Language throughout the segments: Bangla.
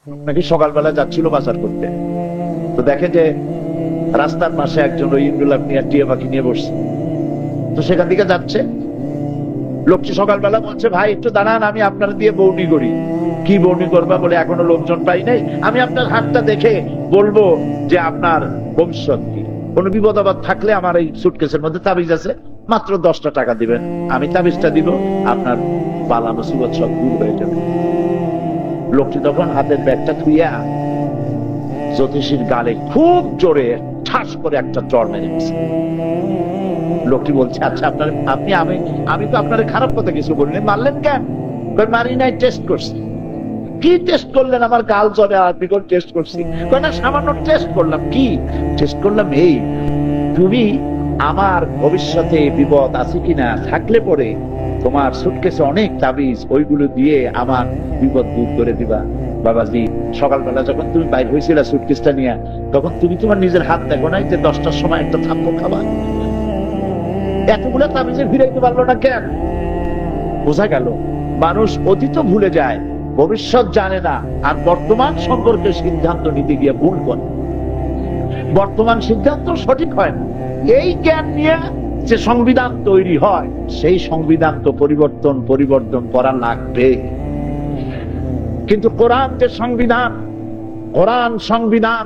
নাকি সকালবেলা যাচ্ছিল বাজার করতে, তো দেখে যে রাস্তার পাশে একজন ওই ইন্দুলাভ নিয়ে টিয়া পাখি নিয়ে বসছে। তো সেখান থেকে যাচ্ছে, লোকটি সকালবেলা বলছে, ভাই একটু দাঁড়ান, আমি আপনার দিয়ে বউনি করি। কি বউনি করবা? বলে এখনো লোকজন পাই নাই, আমি আপনার হাতটা দেখে বলবো যে আপনার ভবিষ্যৎ কি। কোনো বিপদ আপদ থাকলে আমার এই সুটকেসের মধ্যে তাবিজ আছে, মাত্র 10টা টাকা দিবেন, আমি তাবিজটা দিব, আপনার বালা মুসিবত সব দূর হয়ে যাবে। লোকটি তখন হাতের ব্যাগটা ধুইয়া জ্যোতিষীর গালে খুব জোরে ঠাস করে একটা চড় মেরে দিয়েছে। লোকটি বলছে, আচ্ছা আপনার আমি তো আপনার খারাপ কথা কিছু বলিনি, মারলেন কেন? মারি নাই, টেস্ট করছি। কি টেস্ট করলেন? আমার গাল জ্বরে আপনি কোন টেস্ট করছি? না, সামান্য টেস্ট করলাম। কি টেস্ট করলাম? এই তুমি আমার ভবিষ্যতে বিপদ আছে কিনা, থাকলে পরে তোমার সুটকেসে অনেক তাবিজ, ওইগুলো দিয়ে আমার বিপদ দূর করে দিবা। বাবাজি, সকালবেলা যখন তুমি বাইর হয়েছিল সুটকেসটা নিয়ে, তখন তুমি তোমার নিজের হাত দেখো নাই যে 10টার সময় একটা থাপ্পড় খাবা? এতগুলো তাবিজে ফিরাইতে পারলো না কেন? বোঝা গেল মানুষ অতীত ভুলে যায়, ভবিষ্যৎ জানে না, আর বর্তমান সম্পর্কে সিদ্ধান্ত নিতে গিয়ে ভুল করে। বর্তমান সিদ্ধান্ত সঠিক হয় না। এই জ্ঞান নিয়ে যে সংবিধান তৈরি হয়, সেই সংবিধান তো পরিবর্তন করা লাগবে। কিন্তু কোরআন যে সংবিধান, কোরআন সংবিধান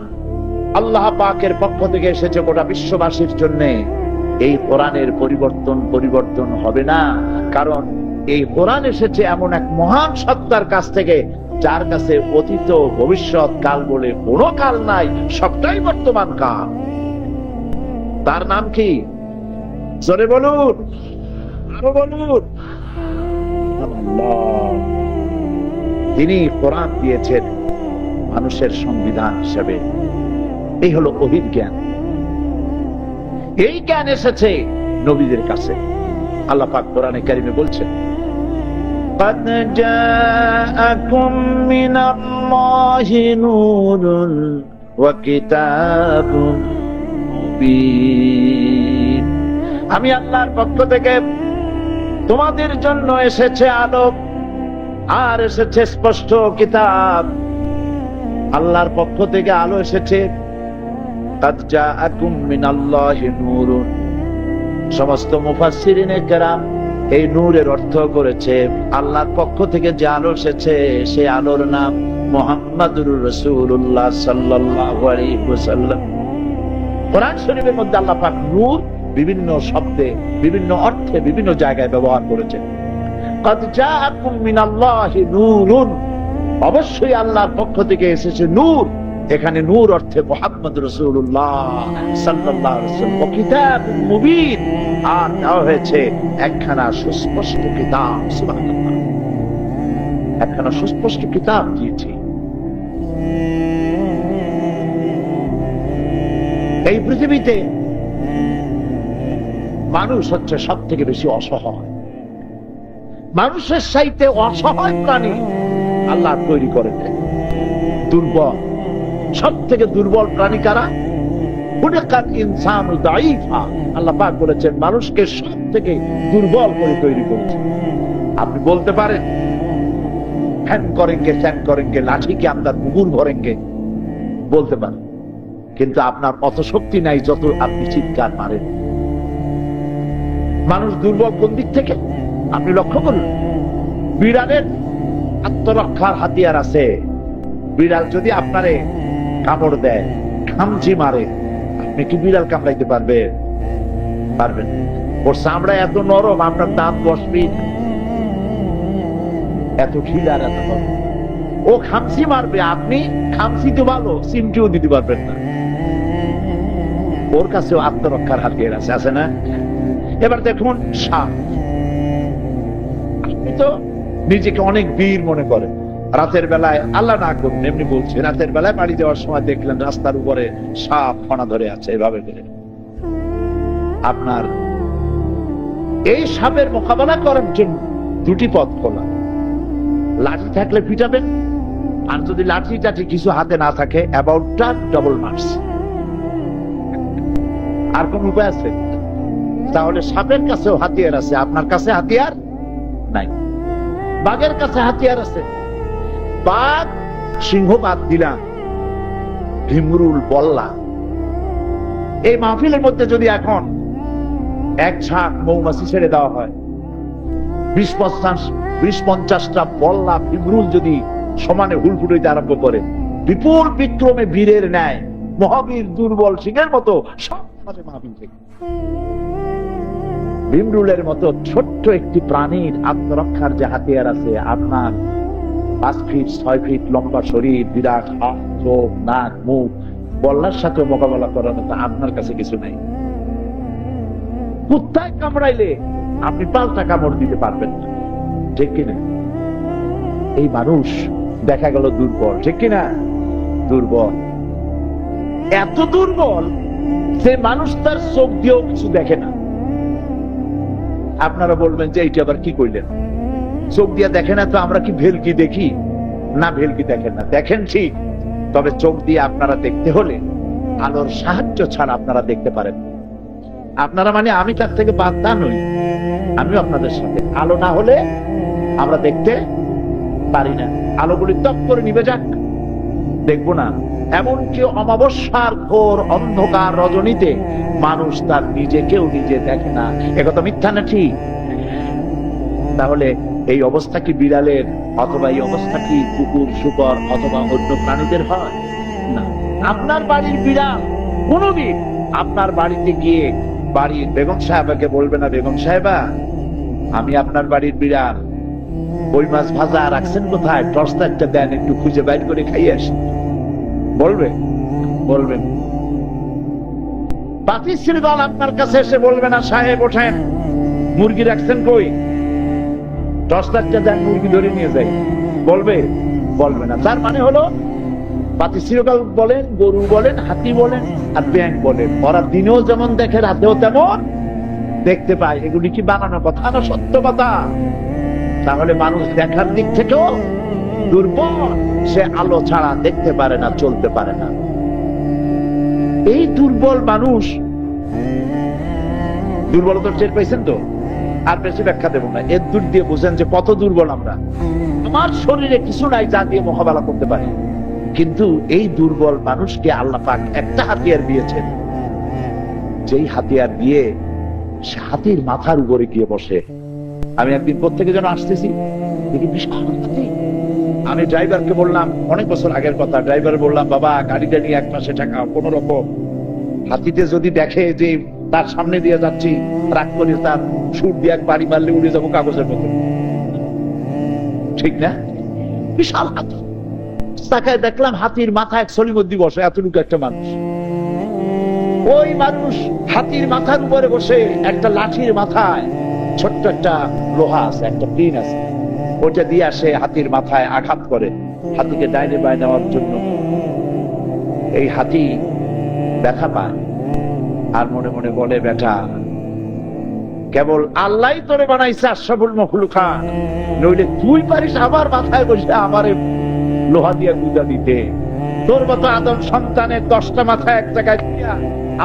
আল্লাহ পাকের পক্ষ থেকে এসেছে গোটা বিশ্ববাসীর জন্য। এই কোরআনের পরিবর্তন হবে না, কারণ এই কোরআন এসেছে এমন এক মহান সত্তার কাছ থেকে, যার কাছে অতীত ভবিষ্যৎ কাল বলে কোনো কাল নাই, সবটাই বর্তমান কাল। তার নাম কি? জোরে বলুন, আরো বলুন। আল্লাহ। তিনি কোরআন দিয়েছেন মানুষের সংবিধান হিসেবে। এই হলো ওহীর জ্ঞান। এই জ্ঞান এসেছে নবীদের কাছে। আল্লাহ পাক কোরআনে কারিমে বলছেন, قد جاءكم من الله نور وكتاب مبين। আমি আল্লাহর পক্ষ থেকে তোমাদের জন্য এসেছে আলো, আর এসেছে স্পষ্ট কিতাব। আল্লাহর পক্ষ থেকে আলো এসেছে। قد جاءكم من الله نور। সমস্ত মুফাসসিরিনে কেরাম এই নূরের অর্থ করেছে আল্লাহর পক্ষ থেকে যে আলো এসেছে, সেই আলোর নাম মুহাম্মাদুর রাসূলুল্লাহ সাল্লাল্লাহু আলাইহি ওয়াসাল্লাম। কোরআন শরীফের মধ্যে আল্লাহ পাক নূর বিভিন্ন শব্দে, বিভিন্ন অর্থে, বিভিন্ন জায়গায় ব্যবহার করেছেন। قد جاءكم من الله نور। অবশ্যই আল্লাহর পক্ষ থেকে এসেছে নূর। এখানে নূর অর্থে মুহাম্মদ রাসূলুল্লাহ সাল্লাল্লাহু আলাইহি ওয়াসাল্লাম। কিতাবুম মুবিন, আর দেওয়া হয়েছে একখানা সুস্পষ্ট কিতাব। সুবহানাল্লাহ, একখানা সুস্পষ্ট কিতাব দিয়েছি। এই পৃথিবীতে মানুষ হচ্ছে সব থেকে বেশি অসহায়। মানুষের চাইতে অসহায় প্রাণী আল্লাহ তৈরি করে দেয়, দুর্বল। সব থেকে দুর্বল প্রাণী কারা? খুলিকাল ইনসানু দাঈফা। আল্লাহ পাক বলেছেন মানুষকে সব থেকে দুর্বল করে তৈরি করেছে। আপনি বলতে পারেন ফ্যান করেঙ্গে লাঠি কে আন্দার মুগুর ভরেঙ্গে, বলতে পারেন, কিন্তু আপনার অত শক্তি নাই যত আপনি চিৎকার মারেন। মানুষ দুর্বল কোন দিক থেকে? আপনি লক্ষ্য করুন, বিড়ালের আত্মরক্ষার হাতিয়ার আছে। বিড়াল যদি আপনারে কামড় দেয়, খামচি মারে, আপনি কি বিড়াল কামড়াইতে পারবেন? ওর চামড়া এত নরম, আপনার দাঁত 10 ফিট, এত খিলার, এত নরম। ও খামচি মারবে, আপনি খামচি তো ভালো, চিমটিও দিতে পারবেন না। ওর কাছেও আত্মরক্ষার হাতিয়ার আছে, আছে না? এবার দেখুন সাপ। আপনি তো নিজেকে অনেক বীর মনে করেন। রাতের বেলায়, আল্লাহ না করুন এমনি বলছে, রাতের বেলায় বাড়ি যাওয়ার সময় দেখলেন রাস্তার উপরে সাপ ফনা ধরে আছে, এভাবে করে। আপনার এই সাপের মোকাবেলা করার জন্য দুটি পথ খোলা। লাঠি থাকলে পিটাবেন, আর যদি লাঠি টাঠি কিছু হাতে না থাকে, অ্যাবাউটটা ডবল মার্কস। আর কোন উপায় আছে? তাহলে সাপের কাছেও হাতিয়ার আছে, আপনার কাছে হাতিয়ার নাই। বাঘের কাছে হাতিয়ার আছে। বাঘ সিংহ বাদ দিলাম, ভিমরুল বল্লা। এই মাহফিলের মধ্যে যদি এখন এক ঝাঁক মৌমাছি ছেড়ে দেওয়া হয়, 20-50টা বল্লা ভিমরুল যদি সমানে হুলফুল হইতে আরম্ভ করে, বিপুল বিক্রমে বীরের ন্যায় মহাবীর দুর্বল সিংহের মতো সব আমাদের মাহফিল থেকে। ভিমরুলের মতো ছোট্ট একটি প্রাণীর আত্মরক্ষার যে হাতিয়ার আছে, আপনার 5 ফিট 6 ফিট লম্বা শরীর, বিরাট হাত, চোখ, নাক, মুখ, বল্লার সাথে মোকাবেলা করার মতো আপনার কাছে কিছু নাই। কুত্তায় কামড়াইলে আপনি পাল্টা কামড় দিতে পারবেন না, ঠিক কিনা? এই মানুষ দেখা গেল দুর্বল, ঠিক কিনা? দুর্বল, এত দুর্বল যে মানুষ তার চোখ দিয়েও কিছু দেখে না। আপনারা বলবেন যে এইটা আবার কি কইলেন, চোখ দিয়ে দেখে না তো আমরা কি ভেলকি দেখি? না, ভেলকি দেখেন না, দেখেন ঠিক, তবে চোখ দিয়ে আপনারা দেখতে হলে আলোর সাহায্য ছাড়া আপনারা দেখতে পারেন। আপনারা মানে আমি তার থেকে বাদ নই, আমিও আপনাদের সাথে। আলো না হলে আমরা দেখতে পারি না, আলোগুলি তপ করে নিভে যাক, দেখবো না। এমনকি অমাবস্যার ঘোর অন্ধকার রজনীতে মানুষ তার নিজেকেও নিজে দেখে না, একথা মিথ্যা না ঠিক? তাহলে এই অবস্থা কি বিড়ালের, অথবা এই অবস্থা কি কুকুর, শুকর অথবা অন্য প্রাণীদের হয় না? আপনার বাড়ির বিড়াল কোনদিন আপনার বাড়িতে গিয়ে বাড়ির বেগম সাহেবাকে বলবে না, বেগম সাহেবা আমি আপনার বাড়ির বিড়াল, কই মাছ ভাজা রাখছেন কোথায়, টর্চটা দেন, একটু খুঁজে বাইর করে খাইয়ে আসি? বলবে? বলবেন? পাতিশ্রী দল আপনার কাছে এসে বলবে না, সাহেব ওঠেন, মুরগি রাখছেন কই, টর্চটা দেন, মুরগি ধরে নিয়ে যাই? বলবে? বলবে না। তার মানে হলো পাতিশ্রীকাল বলেন, গরু বলেন, হাতি বলেন আর ব্যাঙ বলেন, ওরা দিনেও যেমন দেখে রাতেও তেমন দেখতে পায়। এগুলি কি বানানো কথা না সত্য কথা? তাহলে মানুষ দেখার দিক থেকেও দুর্বল, সে আলো ছাড়া দেখতে পারে না, চলতে পারে না। এই দুর্বল মানুষ, দুর্বলতা টের পাইছেন তো? আর বেশি ব্যাখ্যা দেব না, এর দূর দিয়ে বুঝেন যে কত দুর্বল আমরা। আমার শরীরে কিছু নাই যা দিয়ে মোকাবেলা করতে পারি, কিন্তু এই দুর্বল মানুষকে আল্লাহ পাক একটা হাতিয়ার দিয়েছেন, যেই হাতিয়ার দিয়ে সে হাতির মাথার উপরে গিয়ে বসে। আমি একদিন প্রত্যেকে যেন আসতেছি, দেখি বিশাল হাতি। আমি ড্রাইভারকে বললাম, অনেক বছর আগের কথা, ড্রাইভার বললাম, বাবা গাড়িটা নিয়ে এক পাশে ঠেকাও, কোন রকম হাতিতে যদি দেখে যে তার সামনে দিয়ে যাচ্ছি, রাগ করে তার সুর দিয়ে এক বাড়ি মারলে উড়ে যাবো কাগজের মতো, ঠিক না? বিশাল হাতি। তাকায় দেখলাম হাতির মাথা এক সলিমদ্দি বসে, এতটুকু একটা মানুষ। ওই মানুষ হাতির মাথার উপরে বসে একটা লাঠির মাথায় ছোট্ট একটা লোহা আছে, একটা পিন আছে, ওটা দিয়ে আসে হাতির মাথায় আঘাত করে হাতিকে ডাইনে বায় নেওয়ার জন্য। এই হাতি ব্যথা পায় আর মনে মনে বলে, বেটা কেবল আল্লাহ তোরে বানাইছে আশরাফুল মাখলুকাত, নইলে তুই পারিস আমার মাথায় বসে আমারে লোহা দিয়ে গুঁজা দিতে? তোর মতো আদম সন্তানের 10টা মাথা এক জায়গায় দিয়া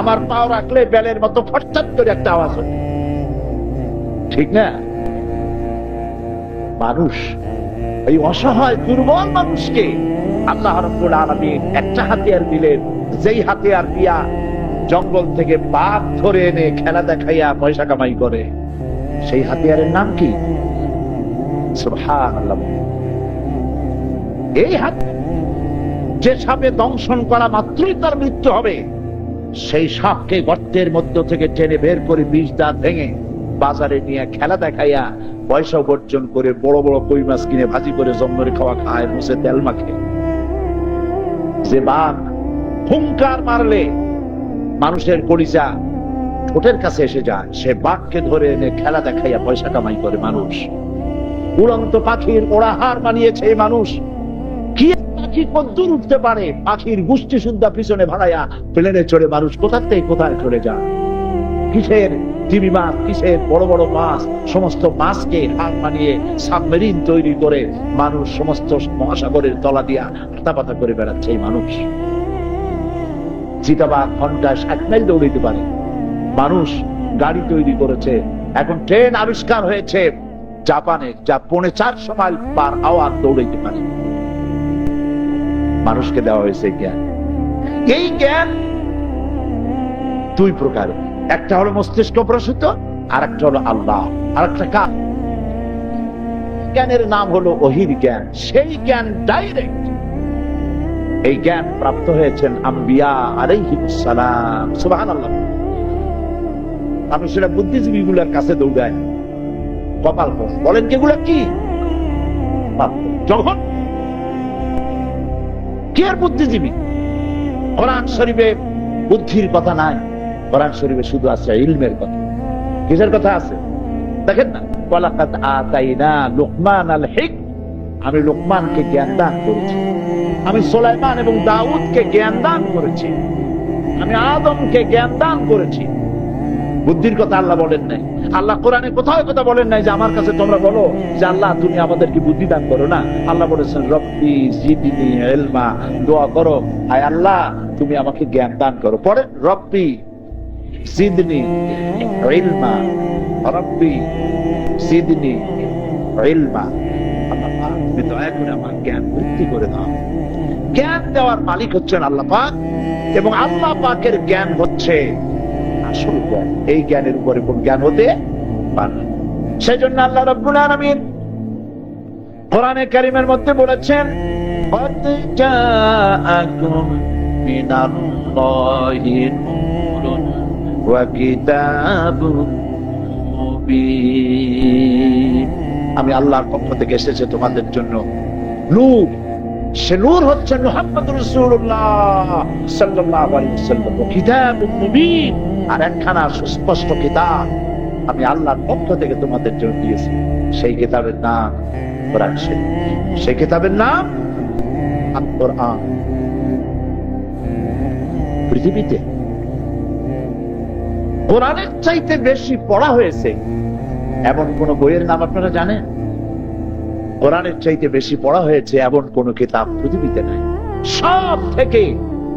আমার পাও রাখলে বেলের মতো ফটফট করে একটা আওয়াজ হয়, ঠিক না? মানুষ, এই অসহায় দুর্বল মানুষকে আল্লাহ রাব্বুল আলামিন একটা হাতিয়ার দিলেন, যেই হাতিয়ার দিয়া জঙ্গল থেকে বাঘ ধরে এনে খেলা দেখাইয়া পয়সা কামাই করে। সেই হাতিয়ারের নাম কি? সুবহানাল্লাহ। এই হাত যে সাপে দংশন করা মাত্রই তার মৃত্যু হবে, সেই সাপকে গর্তের মধ্য থেকে টেনে বের করে 20 দাঁত ভেঙে বাজারে নিয়ে খেলা দেখাইয়া পয়সা উপার্জন করে বড় বড় কই মাছ কিনে ভাজি করে জম্মরে খাওয়া খায়, মুছে তেল মাখে। যে বাঘ হুঙ্কার মারলে মানুষের কলিজা ঠোঁটের কাছে এসে যায়, সে বাঘকে ধরে এনে খেলা দেখাইয়া পয়সা কামাই করে মানুষ। উড়ন্ত পাখির ওড়াহার বানিয়েছে এই মানুষ। কি পাখি কদ্দূর উঠতে পারে, পাখির গোষ্ঠী সুদ্ধা পিছনে ভাড়াইয়া প্লেনে চড়ে মানুষ কোথা থেকে কোথায় চলে যায়। কিসের টিবি মাছ, কিসের বড় বড় মাছ, সমস্ত মাছকে হাত বানিয়ে সাবমেরিন তৈরি করে মানুষ সমস্ত মহাসাগরের তলা দিয়া হাতাপাতা করে বেড়াচ্ছে এই মানুষ। চিতাবাঘ ঘন্টায় 60 মাইল দৌড়াইতে পারে। মানুষ গাড়ি তৈরি করেছে, এখন ট্রেন আবিষ্কার হয়েছে জাপানে, যা 4.5 মাইল পার আওয়ার দৌড়াইতে পারে। মানুষকে দেওয়া হয়েছে জ্ঞান। এই জ্ঞান দুই প্রকার, একটা হলো মস্তিষ্ক প্রসূত, আর একটা হলো আল্লাহ, আর একটা কাজ। জ্ঞানের নাম হলো ওহির জ্ঞান, সেই জ্ঞান ডাইরেক্ট। এই জ্ঞান প্রাপ্ত হয়েছেন আম্বিয়া আলাইহিস সালাম। সুবহানাল্লাহ। মানুষেরা বুদ্ধিজীবী গুলার কাছে দৌড়ায়, কপাল বলেন এগুলা কি? যখন কে আর বুদ্ধিজীবী? কোরআন শরীফে বুদ্ধির কথা নাই, কোরআন শরীফে শুধু আছে ইলমের কথা। কিসের কথা আছে দেখেন না, ওয়ালাকাদ আতাইনা লুকমানাল হিকমা, আমি লোকমানকে জ্ঞান দান করেছি, আমি সুলাইমান এবং দাউদকে জ্ঞান দান করেছি, আমি আদমকে জ্ঞান দান করেছি। বুদ্ধির কথা আল্লাহ বলেন নাই। আল্লাহ কোরআনে কোথাও কথা বলেন নাই যে আমার কাছে তোমরা বলো যে আল্লাহ তুমি আমাদেরকে বুদ্ধি দান করো। না, আল্লাহ বলেছেন রব্বি জিদনি ইলমা, দোয়া করো আয় আল্লাহ তুমি আমাকে জ্ঞান দান করো। পরে রব্বি জিদনি ইলমা, রব্বি জিদনি ইলমা, আল্লাহ তুমি দয়া করে আমার জ্ঞান বৃদ্ধি করে দাও। জ্ঞান দেওয়ার মালিক হচ্ছেন আল্লাহ পাক, এবং আল্লাহ পাকের জ্ঞান হচ্ছে আসল জ্ঞান। এই জ্ঞানের উপরে কোন জ্ঞান হতে পারে না। সেই জন্য আল্লাহ রাব্বুল আলামিন কোরআনে কারীমের মধ্যে বলেছেন, قد جاءكم من الله نور وكتاب مبين। আমি আল্লাহর পক্ষ থেকে এসেছে তোমাদের জন্য নূর, সে নূর হচ্ছে মুহাম্মদুর রাসূলুল্লাহ সাল্লাল্লাহু আলাইহি ওয়াসাল্লাম, কিতাবুম মুবিন, আর একখানা সুস্পষ্ট কিতাব আমি আল্লাহর পক্ষ থেকে তোমাদের জন্য দিয়েছি। সেই কিতাবের নাম কোরআন শরীফ, সেই কিতাবের নাম আল কোরআন। পৃথিবীতে কোরআনের চাইতে বেশি পড়া হয়েছে এমন কোন বইয়ের নাম আপনারা জানেন? কোরআনের চাইতে বেশি পড়া হয়েছে এমন কোন কিতাব পৃথিবীতে নাই। সব থেকে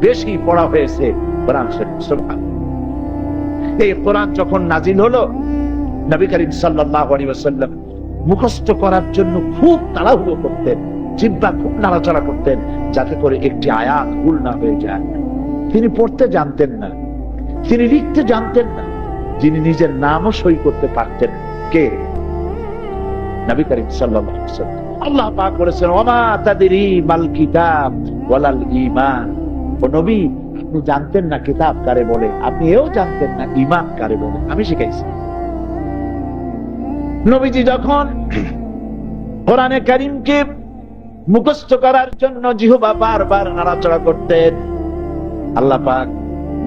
বেশি পড়া হয়েছে কোরআন শরীফ। সুবহানাল্লাহ। এই কোরআন যখন নাজিল হলো, নবী করিম সাল্লাল্লাহু আলাইহি ওয়াসাল্লাম মুখস্থ করার জন্য খুব তাড়াহুড়ো করতেন, জিহ্বা খুব নাড়াচাড়া করতেন যাতে করে একটি আয়াত ভুল না হয়ে যায়। তিনি পড়তে জানতেন না, তিনি লিখতে জানতেন না, যিনি নিজের নামও সই করতে পারতেন কে? নবী করিম সাল্লাল্লাহু আলাইহি ওয়াসাল্লাম। আল্লাহ পাক বলেছেন, ওমা তাদরি মাল কিতাব ওয়ালাল ঈমান। ও নবী, আপনি জানতেন না কিতাব কারে বলে, আপনি এও জানতেন না ঈমান কারে বলে, আমি শিখাইছি। নবীজি যখন কোরআনে কারীমকে মুখস্থ করার জন্য জিহ্বা বারবার নাড়াচাড়া করতেন, আল্লাহ পাক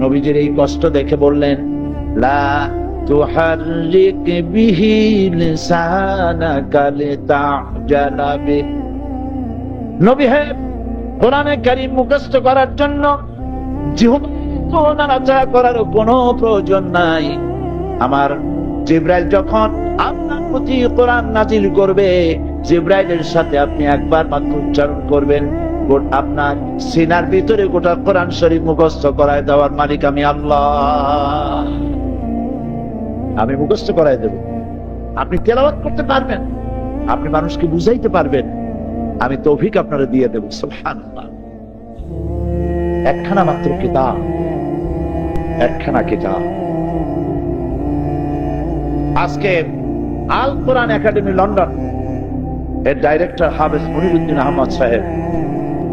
নবীজির এই কষ্ট দেখে বললেন, লা তুহাররিক বিহি লিসানাকা লিতা'জালা বিহি। নবী হে, কোরআনে কারীম মুখস্থ করার জন্য জিহ্বা নাড়াচাড়া করার কোনো প্রয়োজন নাই। আমার জিবরাইল যখন আপনার প্রতি কোরআন নাজিল করবে, জিবরাইলের সাথে আপনি একবার মাত্র উচ্চারণ করবেন, আপনার সিনার ভিতরে গোটা কোরআন শরীফ মুখস্থ করায় দেওয়ার মালিক আমি আল্লাহ। আমি মুখস্থ করায় দেব, আপনি তেলাওয়াত করতে পারবেন, আপনি মানুষকে বুঝাইতে পারবেন, আমি তৌফিক আপনারা দিয়ে দেব। সুবহানাল্লাহ। একখানা মাত্র কিতাব, একখানা কিতাব। আজকে আল কোরআন একাডেমি লন্ডন এর ডাইরেক্টর হাফেজ মনিরুদ্দিন আহমদ সাহেব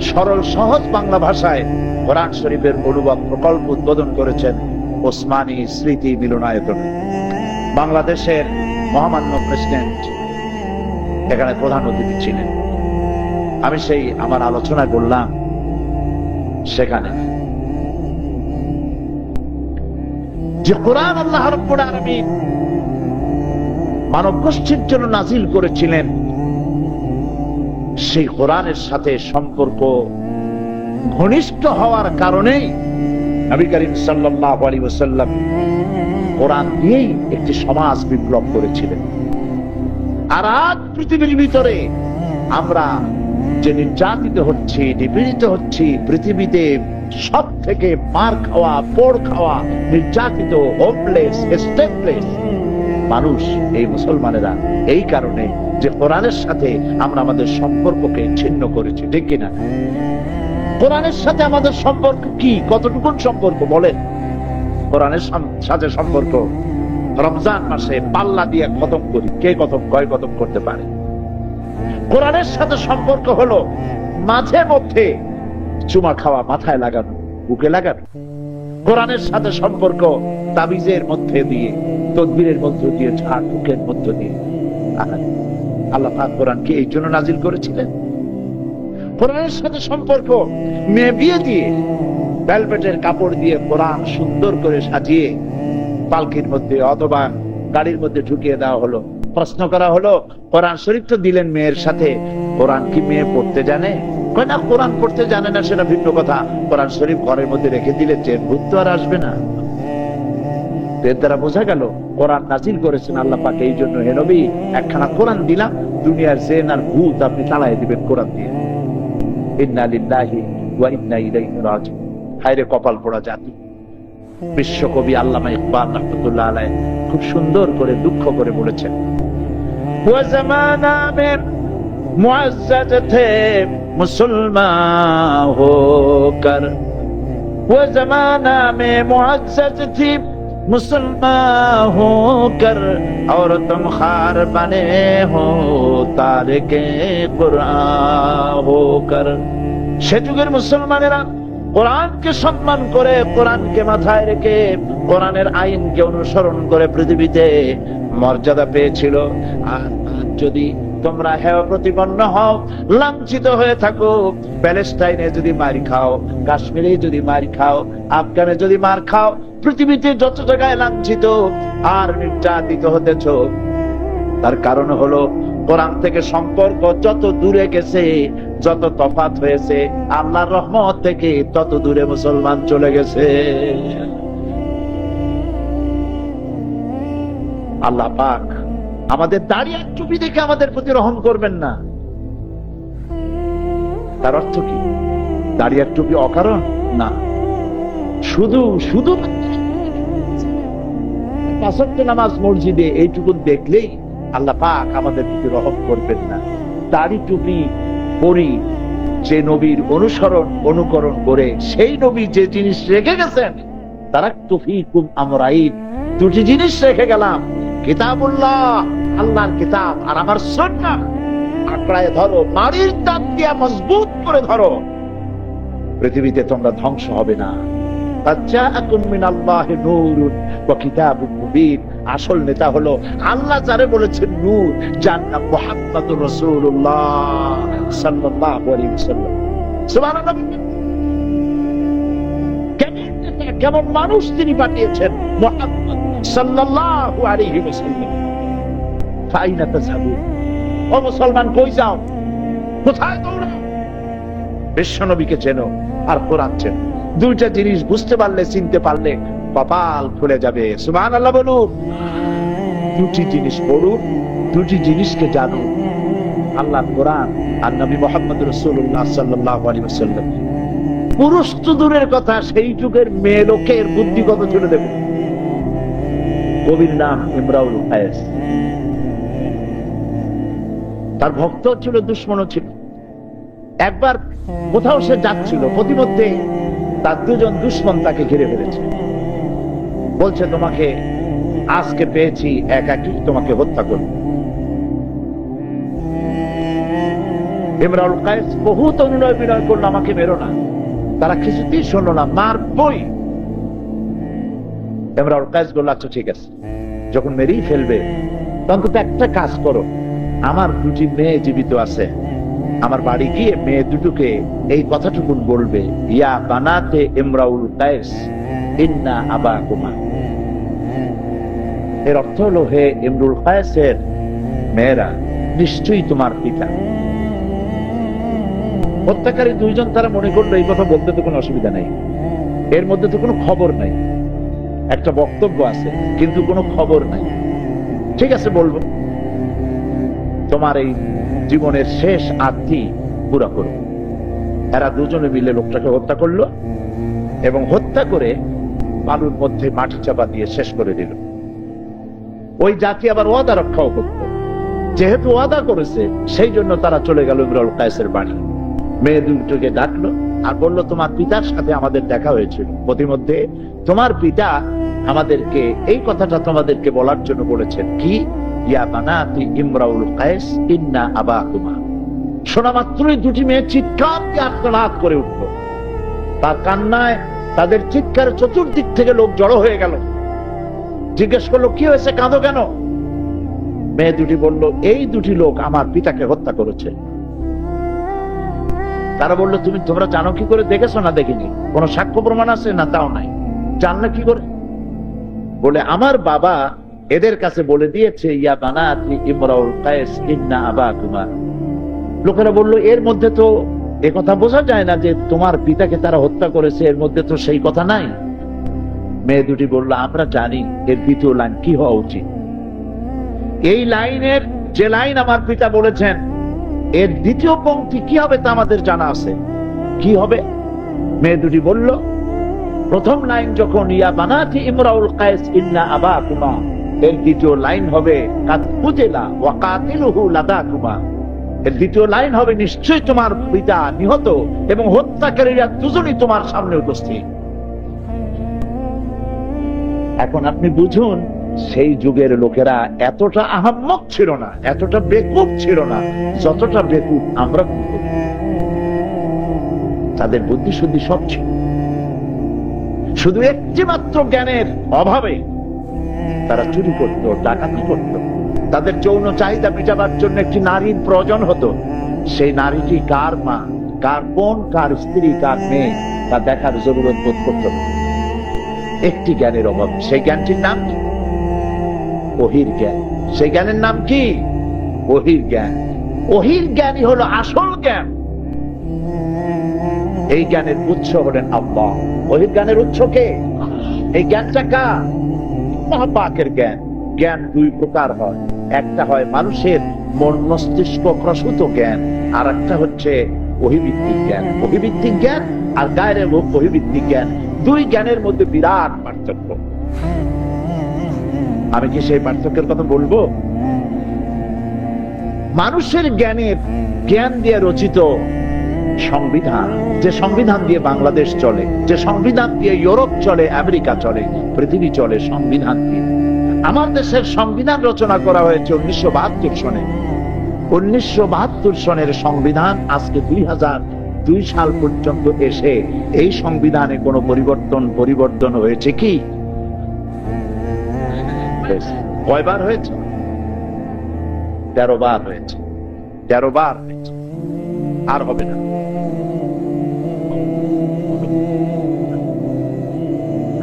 সরল সহজ বাংলা ভাষায় কোরআন শরীফের অনুবাদ প্রকল্প উদ্বোধন করেছেন ওসমানী স্মৃতি মিলনায়তনে। বাংলাদেশের মহামান্য প্রেসিডেন্ট এখানে প্রধান অতিথি ছিলেন। আমি সেই আমার আলোচনা করলাম সেখানে যে কোরআন আল্লাহ রাব্বুল আলামিন মানব গোষ্ঠীর জন্য নাজিল করেছিলেন, সেই কোরআনের সাথে সম্পর্ক ঘনিষ্ঠ হওয়ার কারণেই নবী করিম সাল্লাল্লাহু আলাইহি ওয়াসাল্লাম কোরআন দিয়েই একটি সমাজ বিপ্লব করেছিলেন। আর আজ পৃথিবীর ভিতরে আমরা যে নির্যাতিত হচ্ছি, নিপীড়িত হচ্ছি, পৃথিবীতে সব থেকে মার খাওয়া, পোড় খাওয়া, নির্যাতিত, হোমলেস, স্টেপলেস মানুষ এই মুসলমানেরা, এই কারণে যে কোরআনের সাথে আমরা আমাদের সম্পর্ককে ছিন্ন করেছি। ঠিক কিনা? কোরআনের সাথে আমাদের সম্পর্ক কি, কতটুকুন সম্পর্ক বলেন? কোরআনের সাথে সম্পর্ক রমজান মাসে পাল্লা দিয়ে খতম করি, কে কতম কয় কতম করতে পারে। কোরআনের সাথে সম্পর্ক হলো মাঝে মধ্যে চুমা খাওয়া, মাথায় লাগানো, বুকে লাগানো। কোরআনের সাথে সম্পর্ক তাবিজের মধ্যে দিয়ে, তদবিরের মধ্য দিয়ে, ঝাড় ফুকের মধ্য দিয়ে। আল্লাহ পাক কোরআনকে এই জন্য নাজিল করেছিলেন। কোরআনের সাথে সম্পর্ক মেয়ে বিয়ে দিয়ে, ভেলভেটের কাপড় দিয়ে কোরআন সুন্দর করে সাজিয়ে পালকির মধ্যে অথবা গাড়ির মধ্যে ঢুকিয়ে দেওয়া হলো। প্রশ্ন করা হলো, কোরআন শরীফ তো দিলেন মেয়ের সাথে, কোরআন কি মেয়ে পড়তে জানে? কয় না, কোরআন পড়তে জানে না সেটা ভিন্ন কথা, কোরআন শরীফ ঘরের মধ্যে রেখে দিলে চেন ভূত তো আর আসবে না। এর দ্বারা বোঝা গেল কোরআন নাজিল করেছেন আল্লাহ পাক এই জন্য, হে নবী একখানা কোরআন দিলাম, দুনিয়ার জেন আর ভূত আপনি তাড়াই দিবেন কোরআন দিয়ে। ইন্না লিল্লাহি ওয়া ইন্না ইলাইহি রাজিউন। হায়রে কপাল পোড়া জাতি। বিশ্বকবি আল্লামা ইকবাল রাহমাতুল্লাহ আলাইহি খুব সুন্দর করে দুঃখ করে বলেছেন, ওয়া জামানা মে মুআজ্জাজ থে মুসলমান হোকর, वो जमाना में मुअज़्ज़ज़ थी मुसलमान होकर, और तुम खार बने हो तारिके कुरान होकर। সে যুগের মুসলমানেরা কোরআনকে সম্মান করে, কোরআনকে মাথায় রেখে, কোরআনের আইনকে অনুসরণ করে পৃথিবীতে মর্যাদা পেয়েছিল। আর যদি তোমরা হেয় প্রতিপন্ন হও, লাঞ্ছিত হয়ে থাকো, প্যালেস্টাইনে যদি মার খাও, কাশ্মীরে যদি মার খাও, আফগানে যদি মার খাও, পৃথিবীতে যত জায়গায় লাঞ্ছিত আর নির্যাতিত হতেছ, তার কারণ হলো কোরআন থেকে সম্পর্ক যত দূরে গেছে, যত তফাৎ হয়েছে, আল্লাহর রহমত থেকে তত দূরে মুসলমান চলে গেছে। আল্লাহ পাক আমাদের দাড়ি আর টুপি দেখে আমাদের প্রতি রহম করবেন না। তার অর্থ কি? দাড়ি আর টুপি অকারণ না, শুধু শুধু পাঁচ ওয়াক্ত নামাজ মসজিদে এইটুকু দেখলেই আল্লাহ পাক আমাদের প্রতি রহম করবেন না। দাড়ি টুপি পরি যে নবীর অনুকরণ করে, সেই নবী যে জিনিস রেখে গেছেন, তারাকতু ফীকুম আমরাইন, দুটি জিনিস রেখে গেলাম, কিতাবুল্লাহ আল্লাহর কিতাব আর আমার সুন্নাহ। আঁকড়ায় ধরো, নারীর দাঁত দিয়া মজবুত করে ধরো, পৃথিবীতে তোমরা ধ্বংস হবে না। আসল নেতা হলো আল্লাহ যারে বলেছেন নূর, যার নাম মুহাম্মদুর রাসূলুল্লাহ সাল্লাল্লাহু আলাইহি ওয়াসাল্লাম। সুবহানাল্লাহ। কেমন মানুষ তিনি পাঠিয়েছেন, মুহাম্মদ সাল্লাল্লাহু আলাইহি ওয়াসাল্লাম। ফাইনা তাযহাবুন, ও মুসলমান কই যাও, কোথায় দৌড়াও? বিশ্বনবীকে চেনো আর কোরআন চেনো, দুইটা জিনিস বুঝতে পারলে, চিনতে পারলে কপাল খুলে যাবে। সুবহানাল্লাহ বলুন। দুটি জিনিস পড়ুন, দুটি জিনিসকে জানুন, আল্লাহর কোরআন আর নবী মুহাম্মদ রাসূলুল্লাহ সাল্লাল্লাহু আলাইহি ওয়াসাল্লাম। পুরুষ তো দূরের কথা, সেই যুগের মেয়ে লোকের বুদ্ধি কত ছিল দেখুন। কবির নাম ইমরাউল কায়েস, তার ভক্ত ছিল, দুশ্মনও ছিল। একবার কোথাও সে যাচ্ছিল, প্রতিমধ্যে তার দুজন দুশ্মন তাকে ঘিরে ফেলেছে। বলছে, তোমাকে আজকে পেয়েছি একাকী, তোমাকে হত্যা করব। ইমরাউল কায়েস বহুত অনুনয় বিনয় করলো, আমাকে মেরো না। তারা কিছুতেই শুনলো না, মারবই। ইমরাউল কায়েস বলল, আচ্ছা ঠিক আছে, যখন মেরেই ফেলবে অন্তত একটা কাজ করো, আমার দুটি মেয়ে জীবিত আছে, আমার বাড়ি গিয়ে মেয়ে দুটোকে এই কথাটুকু বলবে, ইয়া বানাতে ইমরাউল কায়েস ইন্না আবাকুমা। এর অর্থ হলো, হে ইমরুল কায়েসের মেয়েরা, নিশ্চয়ই তোমার পিতা। হত্যাকারী দুইজন তারা মনে করলো এই কথা বলতে তো কোনো অসুবিধা নেই, এর মধ্যে তো কোনো খবর নাই, একটা বক্তব্য আছে কিন্তু কোনো খবর নাই, ঠিক আছে বলবো, তোমার এই জীবনের শেষ আর্থি পুরা করো। এরা দুজনে মিলে লোকটাকে হত্যা করলো এবং হত্যা করে বালুর মধ্যে মাটি চাপা দিয়ে শেষ করে দিল। ওই জাতি আবার ওয়াদা রক্ষাও করত, যেহেতু ওয়াদা করেছে সেই জন্য তারা চলে গেল ইমরাউল কায়েসের বাড়ি। মেয়ে দুটোকে ডাকলো, আর বলল তোমার পিতার সাথে আমাদের দেখা হয়েছিল, প্রতিমধ্যে তোমার পিতা আমাদেরকে এই কথাটা তোমাদেরকে বলার জন্য বলেছেন, কি ইয়া বানাতি ইমরাউল কায়েস ইন্না আবাকুমা। শোনা মাত্রই দুটি মেয়ে চিৎকার দিয়ে আর্তনাদ করে উঠল। তার কান্নায় তাদের চিৎকার চতুর্দিক থেকে লোক জড়ো হয়ে গেল। জিজ্ঞেস করলো, কি হয়েছে, কাঁদো কেন? মেয়ে দুটি বলল, এই দুটি লোক আমার পিতাকে হত্যা করেছে। তারা বলল, তোমরা জানো কি করে? দেখেছো না? দেখিনি। কোন সাক্ষ্য প্রমাণ আছে না? তাও নাই। জানলে কি করে? বলে, আমার বাবা এদের কাছে বলে দিয়েছে, ইয়া বানাতি ইমরাউল কায়েস ইন্না আবাকুমা। লোকেরা বলল, এর মধ্যে তো এ কথা বোঝা যায় না যে তোমার পিতাকে তারা হত্যা করেছে, এর মধ্যে তো সেই কথা নাই। মেয়ে দুটি বলল, আমরা জানি এর দ্বিতীয় লাইন কি হওয়া উচিত। এই লাইনের যে লাইন আমার পিতা বলেছেন, এর দ্বিতীয় পংক্তি কি হবে তা আমাদের জানা আছে। কি হবে? মেয়ে দুটি বলল, প্রথম লাইন যখন ইয়া বানাতি ইমরাউল কায়েস ইন্না আবাকুমা, এর দ্বিতীয় লাইন হবে কাদ কুতিলা ওয়া কাতিলুহু লাদাকুমা। এর দ্বিতীয় লাইন হবে, নিশ্চয়ই তোমার পিতা নিহত এবং হত্যাকারীরা দুজনই তোমার সামনে উপস্থিত। এখন আপনি বুঝুন, সেই যুগের লোকেরা এতটা আহাম্মক ছিল না, এতটা বেকুব ছিল না যতটা বেকুব আমরা। তাদের বুদ্ধি শুদ্ধি সব ছিল, শুধু একটি মাত্র জ্ঞানের অভাবে তারা চুরি করত, ডাকাতি করত। তাদের যৌন চাহিদা মেটাবার জন্য একটি নারীর প্রয়োজন হতো। সেই নারীটি কার মা, কার বোন, কার স্ত্রী, কার মেয়ে, তা দেখার জরুরত বোধ করত না। একটি জ্ঞানের অভাব। সেই জ্ঞানটির নাম কি? ওহির জ্ঞান। সেই জ্ঞানের নাম কি? ওহির জ্ঞান। ওহির জ্ঞানই হলো আসল জ্ঞান। এই জ্ঞানের উৎস হলেন আল্লাহ। ওহির জ্ঞানের উৎস কে? এই জ্ঞানটা কার? মহাপাকের জ্ঞান। জ্ঞান দুই প্রকার হয়, একটা হয় মানুষের মন মস্তিষ্ক প্রসূত জ্ঞান, আর একটা হচ্ছে ওহিভিত্তিক জ্ঞান। ওহিভিত্তিক জ্ঞান আর গায়ের ওহিভিত্তিক জ্ঞান, দুই জ্ঞানের মধ্যে বিরাট পার্থক্য। আমি কি সেই পার্থক্যের কথা বলবো? মানুষের জ্ঞান দিয়ে রচিত সংবিধান, যে সংবিধান দিয়ে বাংলাদেশ চলে, যে সংবিধান দিয়ে ইউরোপ চলে, আমেরিকা চলে, পৃথিবী চলে, সংবিধান দিয়ে। আমার দেশের সংবিধান রচনা করা হয়েছে 1972 সনে। 1972 সনের সংবিধান আজকে 2002 সাল পর্যন্ত এসে এই সংবিধানে কোনো পরিবর্তন হয়েছে কি? কয়বার হয়েছে? 13 বার হয়েছে। 13 বার হয়েছে, আর হবে না।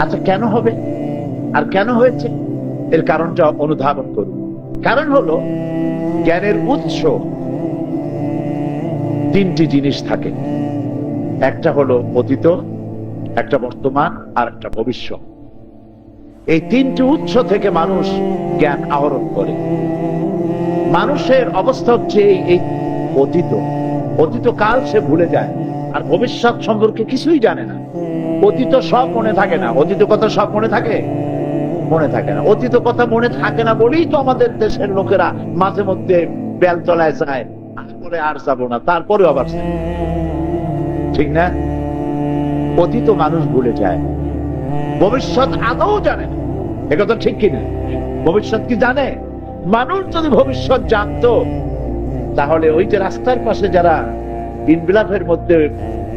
আচ্ছা, কেন হবে আর কেন হয়েছে? এর কারণটা অনুধাবন করুন। কারণ হলো, জ্ঞানের উৎস তিনটি জিনিস থাকে। একটা হলো অতীত, একটা বর্তমান, আর একটা ভবিষ্যৎ। এই তিনটি উৎস থেকে মানুষ জ্ঞান আহরণ করে। মানুষের অবস্থা হচ্ছে এই অতীত কাল সে ভুলে যায়, আর ভবিষ্যৎ সম্পর্কে কিছুই জানে না। অতীত সব মনে থাকে না। অতীত কথা সব মনে থাকে? মনে থাকে না। অতীত কথা মনে থাকে না বলেই তো আমাদের দেশের লোকেরা মাঝে মধ্যে বেলতলায় যায়, বলে আর যাবো না, তারপরে আবার ঠিক না? অতীত মানুষ ভুলে যায়, ভবিষ্যৎ আদৌ জানে না। একথা ঠিক কিনা? ভবিষ্যৎ কি জানে? মানুষ যদি ভবিষ্যৎ জানতো, তাহলে ওই যে রাস্তার পাশে যারা ইনবিলাফের মধ্যে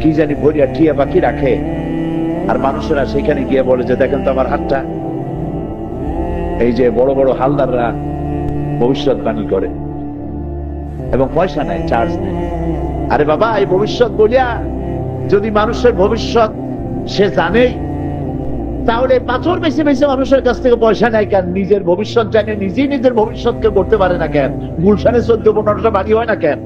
কি জানি ভরিয়া টিয়া পাখি রাখে, আর মানুষেরা সেখানে গিয়ে বলে যে দেখেন তো আমার হাতটা, এই যে বড় বড় হালদাররা ভবিষ্যৎবাণী করে এবং পয়সা নেয়, চার্জ নেয়। আরে বাবা, এই ভবিষ্যৎ বলিয়া যদি মানুষের ভবিষ্যৎ সে জানেই, তাহলে পাথর বেছে বেছে মানুষের কাছ থেকে পয়সা নেয় কেন? নিজের ভবিষ্যৎ জানে নিজেই নিজের ভবিষ্যৎকে করতে পারে না কেন? গুলশানে 14-15টা বাড়ি হয় না কেন?